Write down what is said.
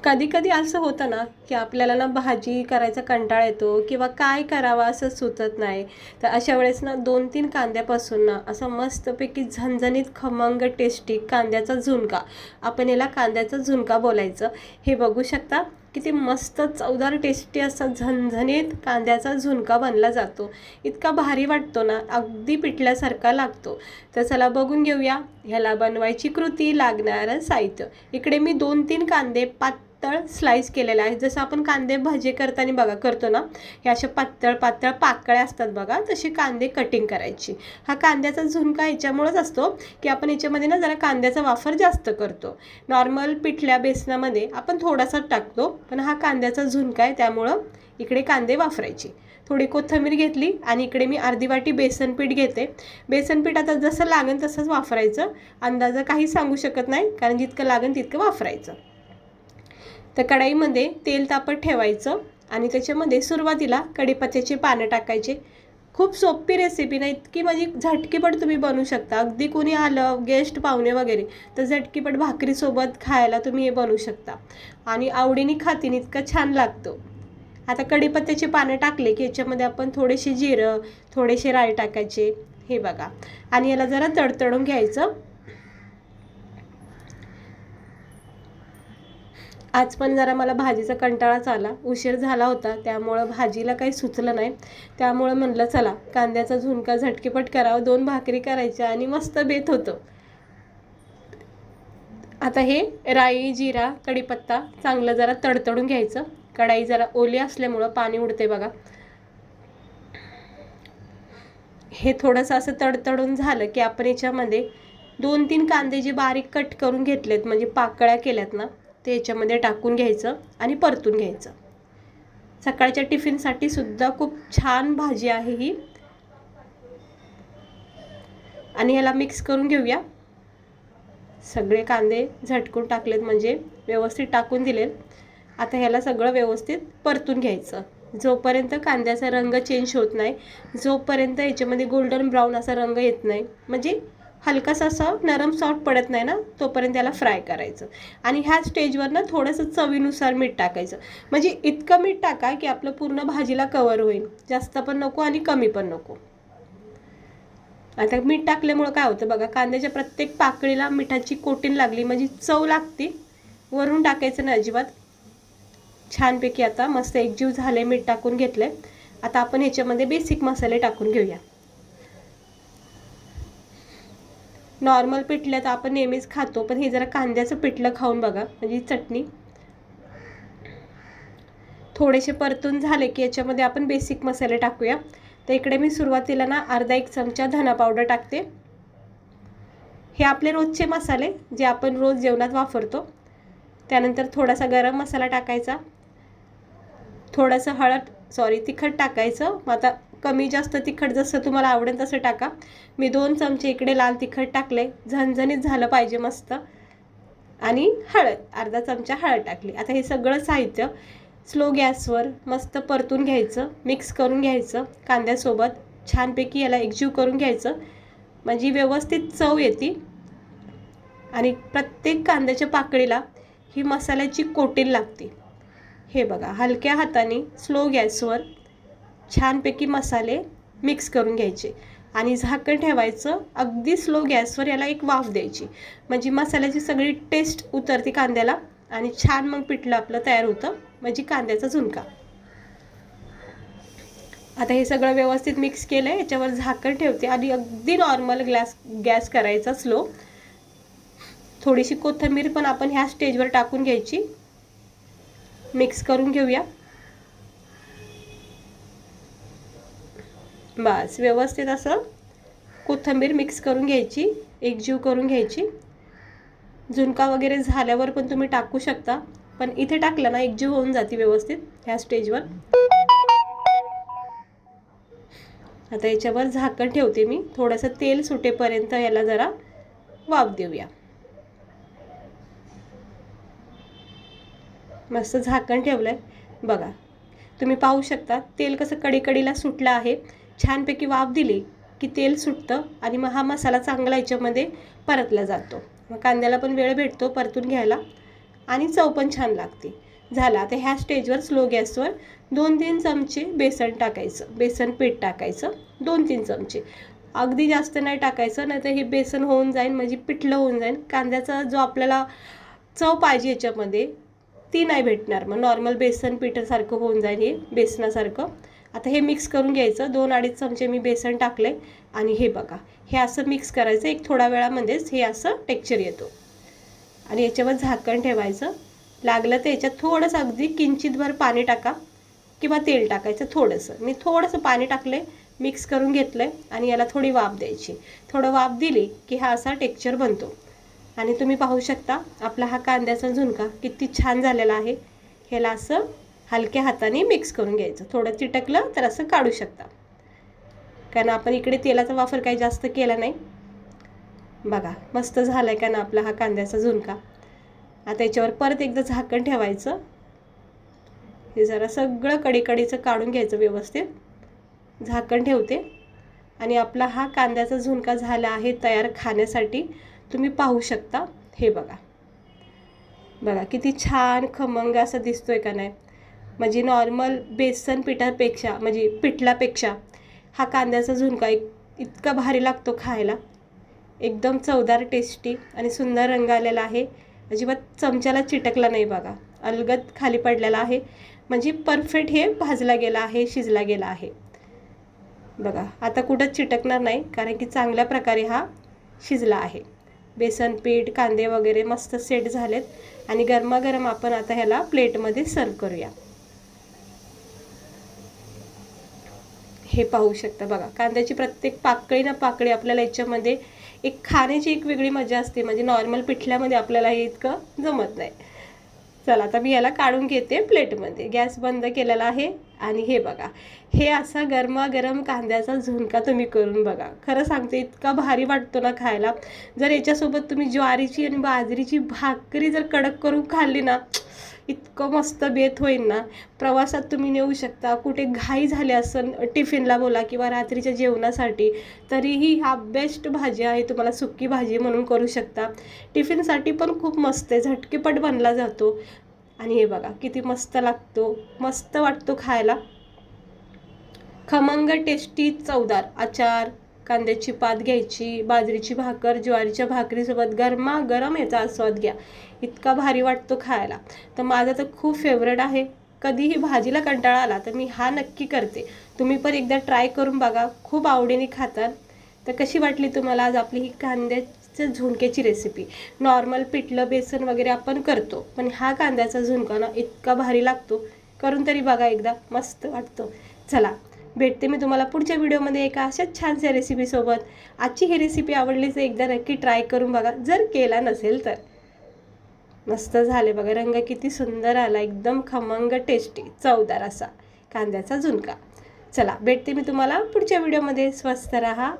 कधी कधी असं होतं ना की आपल्याला ना भाजी करायचा कंटाळा येतो किंवा काय करावं असं सुचत नाही. तर अशा वेळेस ना 2-3 कांद्यापासून ना असा मस्तपैकी झणझणीत खमंग टेस्टी कांद्याचा झुणका, आपण याला कांद्याचा झुणका बोलायचं, हे बघू शकता. किती मस्त चवदार टेस्टी असा झणझणीत कांद्याचा झुणका बनला जातो. इतका भारी वाटतो ना, अगदी पिठल्यासारखा लागतो. तर चला बघून घेऊया ह्याला बनवायची कृती, लागणारं साहित्य. इकडे मी 2-3 कांदे पातळ स्लाइस केलेला आहे. जसं आपण कांदे भजे करताना बघा करतो ना, हे अशा पातळ पातळ पाकळ्या असतात बघा, तसे कांदे कटिंग करायची. हा कांद्याचा झुणका ह्याच्यामुळेच असतो की आपण याच्यामध्ये ना जरा कांद्याचा वापर जास्त करतो. नॉर्मल पिठल्या बेसनामध्ये आपण थोडासा टाकतो, पण हा कांद्याचा झुणका आहे त्यामुळं इकडे कांदे वापरायचे. थोडी कोथिंबीर घेतली आणि इकडे मी अर्धी वाटी बेसन पीठ घेते. बेसन पीठ आता जसं लागेल तसंच वापरायचं, अंदाजा काही सांगू शकत नाही, कारण जितकं लागेल तितकं वापरायचं. तर कढईमध्ये तेल तापत ठेवायचं आणि त्याच्यामध्ये सुरुवातीला कढीपत्त्याची पानं टाकायचे. खूप सोपी रेसिपी नाही, इतकी म्हणजे झटकीपट तुम्ही बनवू शकता. अगदी कोणी आलं गेस्ट पाहुणे वगैरे तर झटकीपट भाकरीसोबत खायला तुम्ही हे बनवू शकता आणि आवडीने खातीन इतकं छान लागतो. आता कढीपत्त्याची पानं टाकले की याच्यामध्ये आपण थोडेसे जिरं, थोडेसे राई टाकायचे, हे बघा, आणि याला जरा तडतडून घ्यायचं. आज पण जरा मला भाजीचा कंटाळाच आला, उशीर झाला होता, त्यामुळं भाजीला काही सुचलं नाही. त्यामुळं म्हणलं चला कांद्याचा झुणका झटकीपट करावं, 2 भाकरी करायच्या आणि मस्त बेत होतं. आता हे राई, जिरा, कढीपत्ता चांगलं जरा तडतडून घ्यायचं. कढाई जरा ओली असल्यामुळं पाणी उडते बघा. हे थोडंसं असं तडतडून झालं की आपण याच्यामध्ये 2-3 कांदे जे बारीक कट करून घेतलेत, म्हणजे पाकळ्या केल्यात ना, ते याच्यामध्ये टाकून घ्यायचं आणि परतून घ्यायचं. सकाळच्या टिफिनसाठी सुद्धा खूप छान भाजी आहे ही. आणि ह्याला मिक्स करून घेऊया. सगळे कांदे झटकून टाकलेत, म्हणजे व्यवस्थित टाकून दिलेत. आता ह्याला सगळं व्यवस्थित परतून घ्यायचं, जोपर्यंत कांद्याचा रंग चेंज होत नाही, जोपर्यंत याच्यामध्ये गोल्डन ब्राऊन असा रंग येत नाही, म्हणजे हलकासा असं नरम सॉफ्ट पडत नाही ना, तोपर्यंत त्याला फ्राय करायचं. आणि ह्या स्टेजवर ना थोडंसं चवीनुसार मीठ टाकायचं. म्हणजे इतकं मीठ टाका की आपलं पूर्ण भाजीला कवर होईल, जास्त पण नको आणि कमी पण नको. आता मीठ टाकल्यामुळं काय होतं बघा, कांद्याच्या प्रत्येक पाकळीला मिठाची कोटिंग लागली म्हणजे चव लागते. वरून टाकायचं नाही अजिबात. छानपैकी आता मस्त एकजीव झाले, मीठ टाकून घेतले. आता आपण ह्याच्यामध्ये बेसिक मसाले टाकून घेऊया. नॉर्मल पिठलं तर आपण नेहमीच खातो, पण हे जरा कांद्याचं पिठलं खाऊन बघा, म्हणजे चटणी. थोडेसे परतून झाले की याच्यामध्ये आपण बेसिक मसाले टाकूया. तर इकडे मी सुरुवातीला ना अर्धा 1 चमचा धना पावडर टाकते. हे आपले रोजचे मसाले जे आपण रोज जेवणात वापरतो. त्यानंतर थोडासा गरम मसाला टाकायचा, थोडंसं तिखट टाकायचं. मग आता कमी जास्त तिखट जसं तुम्हाला आवडेल तसं टाका. मी 2 चमचे इकडे लाल तिखट टाकले, झणझणीत झालं पाहिजे मस्त. आणि अर्धा चमचा हळद टाकली. आता हे सगळं साहित्य स्लो गॅसवर मस्त परतून घ्यायचं, मिक्स करून घ्यायचं कांद्यासोबत. छानपैकी याला एकजीव करून घ्यायचं, म्हणजे व्यवस्थित चव येते. आणि प्रत्येक कांद्याच्या पाकळीला ही मसाल्याची कोटिंग लागते. हे बघा, हलक्या हाताने स्लो गॅसवर छानपैकी मसाले मिक्स करून घ्यायचे आणि झाकण ठेवायचं. अगदी स्लो गॅसवर याला एक वाफ द्यायची, म्हणजे मसाल्याची सगळी टेस्ट उतरते कांद्याला आणि छान मग पिठलं आपलं तयार होतं, म्हणजे कांद्याचा झुणका. आता हे सगळं व्यवस्थित मिक्स केलं आहे, याच्यावर झाकण ठेवते आणि अगदी नॉर्मल गॅस करायचा स्लो. थोडीशी कोथिंबीर पण आपण ह्या स्टेजवर टाकून घ्यायची. मिक्स करून घेऊया. बस व्यवस्थित असं कोथिंबीर मिक्स करून घ्यायची, एकजीव करून घ्यायची. झुणका वगैरे झाल्यावर पण तुम्ही टाकू शकता, पण इथे टाकलं ना एकजीव होऊन जाते व्यवस्थित ह्या स्टेजवर. आता याच्यावर झाकण ठेवते मी, थोडंसं तेल सुटेपर्यंत याला जरा वाफ देऊया. मस्त झाकण ठेवलंय बघा, तुम्ही पाहू शकता तेल कसं कडीला सुटलं आहे. छानपैकी वाफ दिली की तेल सुटतं आणि मग हा मसाला चांगला याच्यामध्ये परतला जातो. मग कांद्याला पण वेळ भेटतो परतून घ्यायला. आणि चव पण छान लागते. झाला. आता ह्या स्टेजवर स्लो गॅसवर 2-3 चमचे बेसन टाकायचं, बेसन पीठ टाकायचं 2-3 चमचे. अगदी जास्त नाही टाकायचं, नाही तर हे बेसन होऊन जाईल, म्हणजे पिठलं होऊन जाईल. कांद्याचा जो आपल्याला चव पाहिजे याच्यामध्ये ती नाही भेटणार, मग नॉर्मल बेसन पिठासारखं होऊन जाईल हे बेसनासारखं. आता हे मिक्स करून घ्यायचं. 2-2.5 चमचे मी बेसन टाकले आणि हे बघा, हे असं मिक्स करायचं. एक थोड्या वेळामध्येच हे असं टेक्स्चर येतो आणि याच्यावर झाकण ठेवायचं. लागलं तर याच्यात थोडंसं अगदी किंचितभर पाणी टाका किंवा तेल टाकायचं थोडंसं. मी थोडंसं पाणी टाकले, मिक्स करून घेतलं आणि याला थोडी वाफ द्यायची. थोडं वाफ दिली की हा असा टेक्स्चर बनतो. आणि तुम्ही पाहू शकता आपला हा कांद्याचा झुणका किती छान झालेला आहे. ह्याला असं हलक्या हाताने मिक्स करून घ्यायचं. थोडं चिटकलं तर असं काढू शकता, कारण आपण इकडे तेलाचा वापर काही जास्त केला नाही. बघा मस्त झाला आहे का ना आपला हा कांद्याचा झुणका. आता याच्यावर परत एकदा झाकण ठेवायचं. हे जरा सगळं कडीचं काढून घ्यायचं व्यवस्थित. झाकण ठेवते आणि आपला हा कांद्याचा झुणका झाला आहे तयार खाण्यासाठी. तुम्ही पाहू शकता. हे बघा, बघा किती छान खमंग असा दिसतोय का नाही. म्हणजे नॉर्मल बेसन पिठापेक्षा, म्हणजे पिठलापेक्षा हा कांद्याचा झुणका इतका भारी लागतो खायला. एकदम चवदार, टेस्टी आणि सुंदर रंग आलेला आहे. अजिबात चमच्याला चिटकला नाही बघा, अलगद खाली पडलेला आहे. म्हणजे परफेक्ट हे भाजला गेला आहे, शिजला गेला आहे. बघा आता कुठंच चिटकणार नाही, कारण की चांगल्या प्रकारे हा शिजला आहे. बेसन पीठ, कांदे वगैरे मस्त सेट झालेत आणि गरमागरम आपण आता ह्याला प्लेटमध्ये सर्व करूया. हे पाहू शकता बघा, कांद्याची प्रत्येक पाकळी ना पाकळी आपल्याला याच्यामध्ये एक खाण्याची एक वेगळी मजा असते. म्हणजे नॉर्मल पिठल्यामध्ये आपल्याला हे इतकं जमत नाही. चला आता मी याला काढून घेते प्लेटमध्ये. गॅस बंद केलेला आहे आणि हे बघा, हे असा गरमागरम कांद्याचा झुणका तुम्ही करून बघा. खरं सांगते इतका भारी वाटतो ना खायला. जर याच्यासोबत तुम्ही ज्वारीची आणि बाजरीची भाकरी जर कडक करून खाल्ली ना, इतकं मस्त बेत होईल ना. प्रवासात तुम्ही नेऊ शकता, कुठे घाई झाली असेल टिफिनला बोला किंवा रात्रीच्या जेवणासाठी, तरीही हा बेस्ट भाजी आहे. तुम्हाला सुकी भाजी म्हणून करू शकता. टिफिनसाठी पण खूप मस्त आहे, झटकेपट बनला जातो. आणि हे बघा किती मस्त लागतो, मस्त वाटतो खायला. खमंग, टेस्टी, चवदार. अचार, कांद्याची पात घ्यायची, बाजरीची भाकर, ज्वारीच्या भाकरीसोबत गरमागरम याचा आस्वाद घ्या. इतका भारी वाटतो खायला. तर माझा तर खूप फेवरेट आहे. कधीही भाजीला कंटाळा आला तर मी हा नक्की करते. तुम्ही पण एकदा ट्राय करून बघा, खूप आवडीने खातात. तर कशी वाटली तुम्हाला आज आपली ही कांद्याच्या झुणक्याची रेसिपी. नॉर्मल पिठलं बेसन वगैरे आपण करतो, पण हा कांद्याचा झुणका ना इतका भारी लागतो. करून तरी बघा एकदा, मस्त वाटतो. चला भेटते मी तुम्हाला पुढच्या व्हिडिओमध्ये एका अशाच छानशा रेसिपीसोबत. आजची ही रेसिपी आवडली तर एकदा नक्की ट्राय करून बघा, जर केला नसेल तर. मस्त झाले बघा, रंग किती सुंदर आला, एकदम खमंग, टेस्टी, चवदार असा कांद्याचा झुणका. चला भेटते मी तुम्हाला पुढच्या व्हिडिओमध्ये. स्वस्त रहा.